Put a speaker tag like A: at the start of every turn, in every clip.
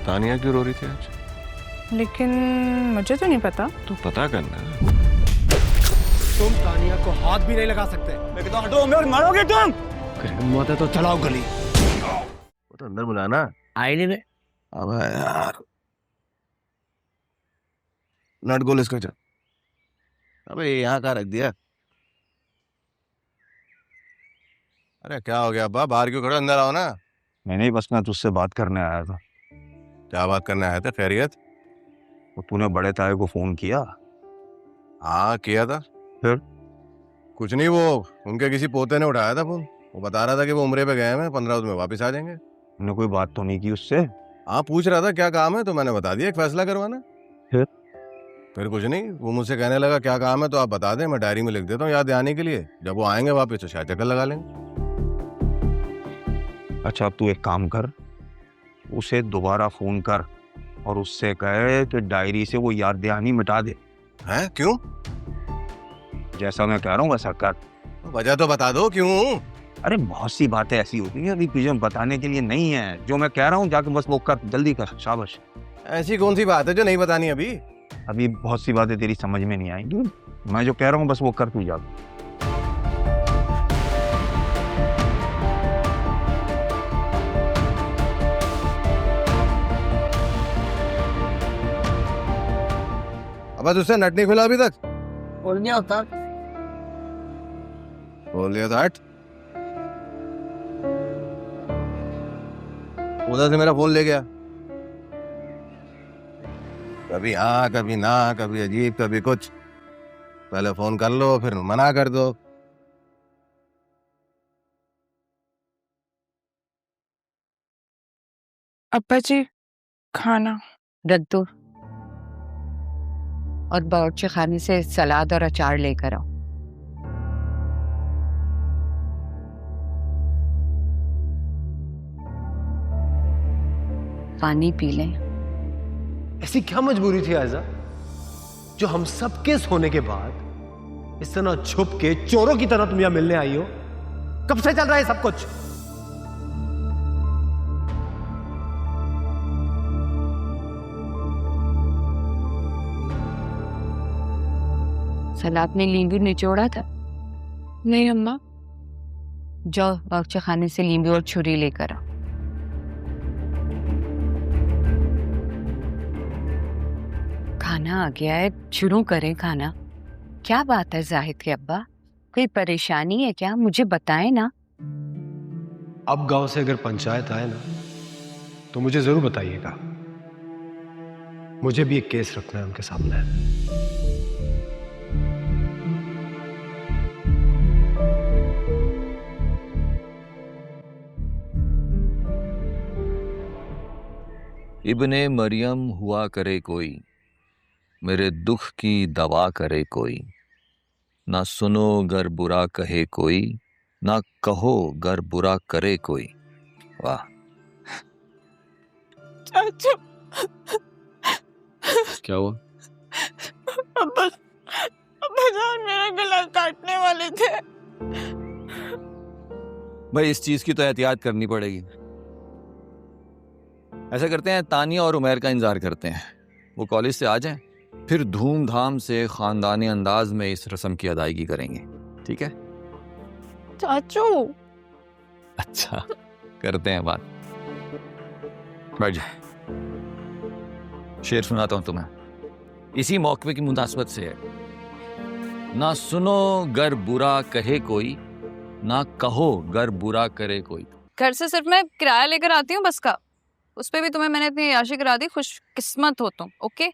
A: तानिया क्यों रो रही थी आज?
B: लेकिन मुझे तो नहीं पता।
A: तो पता करना।
C: तुम तानिया को हाथ भी नहीं लगा सकते। मैं कहता हूं हटो, मैं मारोगे तुम। हिम्मत है तो चलाओ गली।
A: वो तो अंदर बुलाना।
C: आई नहीं।
A: अबे यार, नट गोल इसका चल। अबे यहाँ कहाँ रख दिया? अरे क्या हो गया अब्बा, बाहर क्यों खड़े, अंदर आओ ना।
D: मैं नहीं, बस मैं तुझसे बात करने आया था।
A: क्या बात करने आए थे? खैरियत?
D: वो तूने बड़े ताए को फोन किया?
A: हाँ किया था।
D: फिर?
A: कुछ नहीं, वो उनके किसी पोते ने उठाया था फोन। वो बता रहा था कि वो उम्रे पे गए हैं, 15 दिन में वापस आ जाएंगे।
D: तूने कोई बात तो नहीं की उससे?
A: हाँ पूछ रहा था क्या काम है, तो मैंने बता दिया एक फैसला करवाना। फिर कुछ नहीं, वो मुझसे कहने लगा क्या काम है तो आप बता दें, मैं डायरी में लिख देता हूँ याद आने के लिए। जब वो आएंगे वापस तो शायद चक्कर लगा लेंगे।
D: अच्छा, अब तू एक काम कर, उसे दोबारा फोन कर और उससे कहे कि डायरी से वो याद दहानी मिटा दे।
A: हैं? क्यों?
D: जैसा मैं कह रहा हूँ वैसा कर।
A: वजह तो बता दो क्यों।
D: अरे बहुत सी बातें ऐसी होती हैं अभी तुझे बताने के लिए नहीं है। जो मैं कह रहा हूँ जाके बस वो कर, जल्दी कर, शाबाश।
A: ऐसी कौन सी बात है जो नहीं बतानी अभी?
D: अभी बहुत सी बातें तेरी समझ में नहीं आएंगी। मैं जो कह रहा हूँ बस वो कर तू जाके।
A: अब तुझसे नट नहीं खुला अभी तक?
C: बोल नहीं होता।
A: बोल लिया था हट। उधर से मेरा फोन ले गया, कभी हाँ कभी ना, कभी अजीब कभी कुछ। पहले फोन कर लो फिर मना कर दो।
B: अब्बा जी खाना
E: रख दो और बावर्ची खाने से सलाद और अचार लेकर आओ। पानी पी लें।
C: ऐसी क्या मजबूरी थी आयजा, जो हम सबके सोने के बाद इस तरह छुप के चोरों की तरह तुम यहां मिलने आई हो? कब से चल रहा है सब कुछ?
E: सलाद में नींबू निचोड़ा था?
B: नहीं अम्मा।
E: जाओ बावर्ची खाने से नींबू और छुरी लेकर आओ। खाना आ गया है, शुरू करें खाना। क्या बात है जाहिद के अब्बा, कोई परेशानी है क्या? मुझे बताएं ना।
C: अब गांव से अगर पंचायत आए ना तो मुझे जरूर बताइएगा। मुझे भी एक केस रखना है उनके सामने।
F: इब्ने मरियम हुआ करे कोई, मेरे दुख की दवा करे कोई। ना सुनो गर बुरा कहे कोई, ना कहो गर बुरा करे कोई। वाह।
B: चाचू
F: क्या हुआ?
B: अब्बा अब्बा जान मेरा गला काटने वाले थे।
F: भाई इस चीज की तो एहतियात करनी पड़ेगी। ऐसा करते हैं, तानिया और उमैर का इंतजार करते हैं, वो कॉलेज से आ जाएं, फिर धूमधाम से खानदानी अंदाज में इस रस्म की अदायगी करेंगे। ठीक है
B: चाचू?
F: अच्छा, करते हैं बात। बैठ जा, शेर सुनाता हूं तुम्हें, इसी मौके की मुनासबत से है। ना सुनो गर बुरा कहे कोई, ना कहो गर बुरा करे कोई।
G: घर से सिर्फ मैं किराया लेकर आती हूँ बस का, उस पे भी तुम्हें मैंने इतनी याशी करा दी। खुश किस्मत हो तुम। ओके।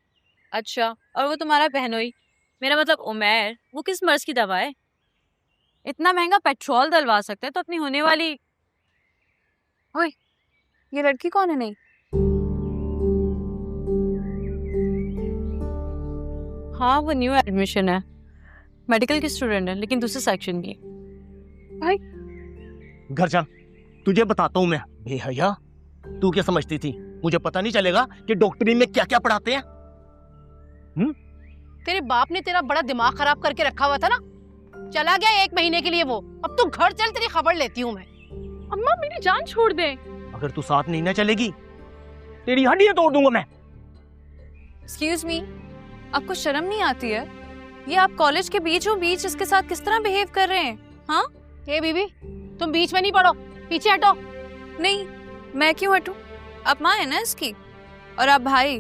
H: अच्छा, और वो तुम्हारा बहनोई, मेरा मतलब उमैर, वो किस मर्ज की दवा है?
G: इतना महंगा पेट्रोल डलवा सकते हैं तो अपनी होने वाली। ओए, ये लड़की कौन है? नहीं, हाँ वो न्यू एडमिशन है, मेडिकल की स्टूडेंट है, लेकिन दूसरे सेक्शन की। भाई
I: घर जा, तुझे बताता हूँ मैं। बेहया, तू क्या समझती थी मुझे पता नहीं चलेगा कि डॉक्टरी में क्या क्या पढ़ाते हैं?
J: तेरे बाप ने तेरा बड़ा दिमाग खराब करके रखा हुआ था ना, चला गया 1 महीने के लिए वो। अब तू घर चल, तेरी खबर लेती हूँ मैं।
G: अम्मा मेरी जान छोड़ दे।
I: अगर तू साथ नहीं ना चलेगी तेरी हड्डियां तोड़ दूंगा मैं।
G: एक्सक्यूज मी, आपको शर्म नहीं आती है? ये आप कॉलेज के बीचों बीच इसके साथ किस तरह बिहेव कर रहे हैं? हाँ
J: ए बीबी, तुम बीच में नहीं पड़ो, पीछे हटो।
G: नहीं, मैं क्यों हटूं? आप माँ है ना इसकी, और आप भाई।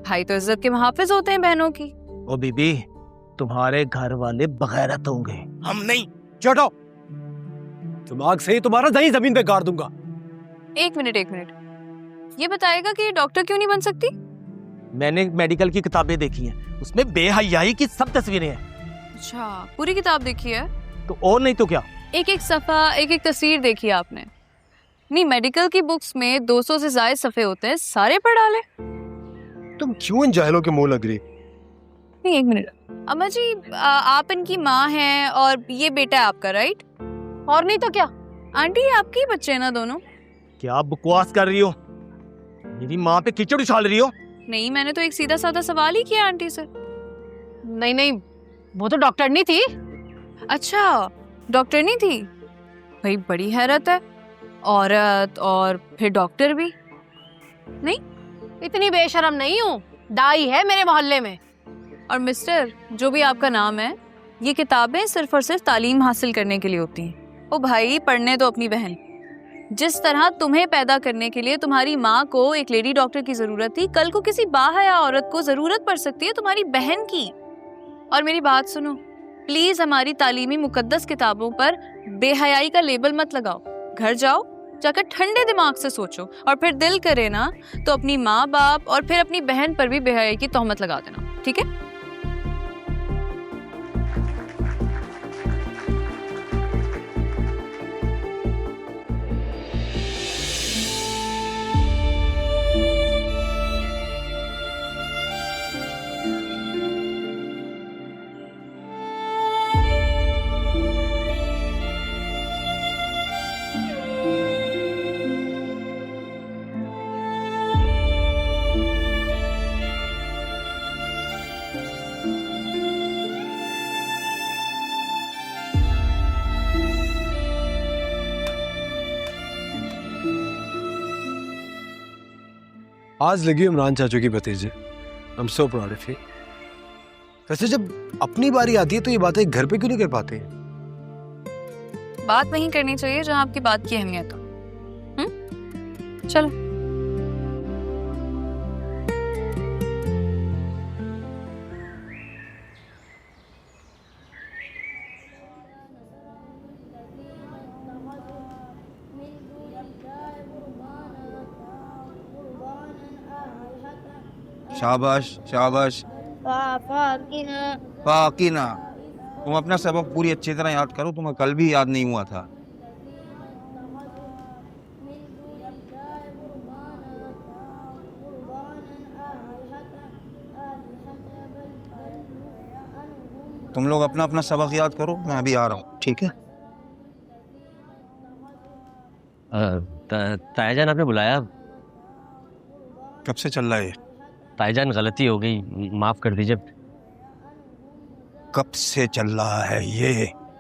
G: भाई तो इज्जत के मुहाफिज होते हैं बहनों की।
I: ओ बीबी, तुम्हारे घर वाले बगैरत होंगे, हम नहीं।
C: चटो, दिमाग से ही तुम्हारा दही जमीन पे गाड़ दूंगा।
G: एक मिनट, ये बताएगा कि ये डॉक्टर क्यों नहीं बन सकती?
I: मैंने मेडिकल की किताबें देखी हैं, उसमें बेहयाई की सब तस्वीरें हैं।
G: अच्छा, पूरी किताब देखी है?
I: तो और नहीं तो क्या।
G: एक एक सफ़ा, एक एक तस्वीर देखी है आपने? नहीं, मेडिकल की बुक्स में 200 से ज्यादा सफ़े होते हैं, सारे पढ़ डाले।
C: तुम क्यों इन जाहिलों के मुंह लग रही?
G: नहीं, एक मिनट। अम्मा जी, आप इनकी माँ हैं और ये बेटा है आपका, राइट?
J: और नहीं तो क्या।
G: आंटी, ये आपके ही बच्चे हैं ना दोनों?
I: क्या बकवास कर रही हो? मेरी माँ पे कीचड़ उछाल रही हो?
G: नहीं, मैंने तो एक सीधा साधा सवाल ही किया आंटी से।
J: नहीं नहीं, वो तो डॉक्टर नहीं थी।
G: अच्छा, डॉक्टर नहीं थी? भाई बड़ी हैरत है, औरत और फिर डॉक्टर भी नहीं।
J: इतनी बेशरम नहीं हूँ, दाई है मेरे मोहल्ले में।
G: और मिस्टर, जो भी आपका नाम है, ये किताबें सिर्फ और सिर्फ तालीम हासिल करने के लिए होती हैं। ओ भाई, पढ़ने दो अपनी बहन। जिस तरह तुम्हें पैदा करने के लिए तुम्हारी माँ को एक लेडी डॉक्टर की जरूरत थी, कल को किसी बाहया औरत को जरूरत पड़ सकती है तुम्हारी बहन की। और मेरी बात सुनो, प्लीज हमारी तालीमी मुकद्दस किताबों पर बेहयाई का लेबल मत लगाओ। घर जाओ, जाकर ठंडे दिमाग से सोचो, और फिर दिल करे ना तो अपनी माँ बाप और फिर अपनी बहन पर भी बेहयाई की तोहमत लगा देना, ठीक है?
C: आज लगी इमरान चाचू की भतीजे। I am so proud of you. वैसे जब अपनी बारी आती है तो ये बातें घर पे क्यों नहीं कर पाते हैं?
G: बात वहीं करनी चाहिए जहां आपकी बात की अहमियत हो। चलो।
D: शाबाश शाबाश। फाकिना, तुम अपना सबक पूरी अच्छी तरह याद करो, तुम्हें कल भी याद नहीं हुआ था। तुम लोग अपना अपना सबक याद करो, मैं अभी आ रहा हूँ, ठीक है?
K: तायाजान, आपने बुलाया?
D: कब से चल रहा है?
K: तायाजान, गलती हो गई, माफ कर दीजिए।
D: कब से चल रहा है ये?